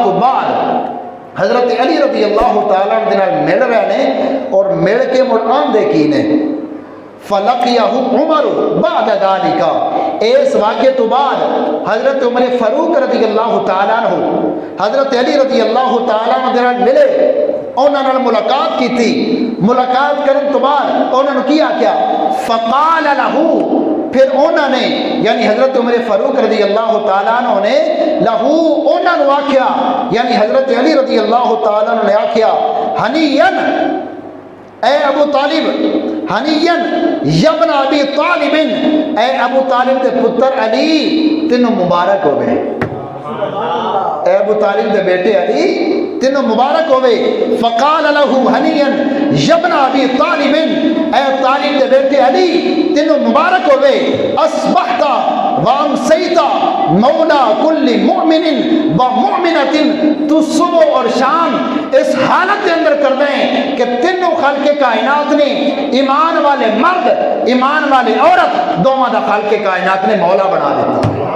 تو بعد حضرت علی رضی اللہ تعالیٰ عنہ دے نال مل رہے نے اور مل کے مڑ آندے کی نے فلقیہ عمر بعد ذالک اس واقعے تو بعد حضرت عمر فاروق رضی اللہ تعالیٰ عنہ حضرت علی رضی اللہ تعالیٰ عنہ دے نال ملے انہوں نے ملاقات کی تھی ملاقات کرنے تو بعد انہوں نے کیا فقال لہو پھر انہوں نے یعنی حضرت عمر فاروق رضی اللہ تعالیٰ عنہ نے لہو انہوں نے آکھیا یعنی حضرت علی رضی اللہ تعالیٰ عنہ نے آکھیا ہنین اے ابو طالب ہنین یبن ابی طالب اے ابو طالب دے پتر علی تینوں مبارک ہوئے اے ابو طالب دے بیٹے علی تینوں مبارک ہوئے فقال لہو ہنین یبن ابی طالب اے طالب دے بیٹے علی تینوں مبارک ہوئے اصبحتا وامسیتا مولا کل مؤمن و مؤمنت تو صبح اور شام اس حالت کے اندر کر دیں کہ تینوں خلق کائنات نے ایمان والے مرد ایمان والے عورت دونوں دا خلق کائنات نے مولا بنا دیتا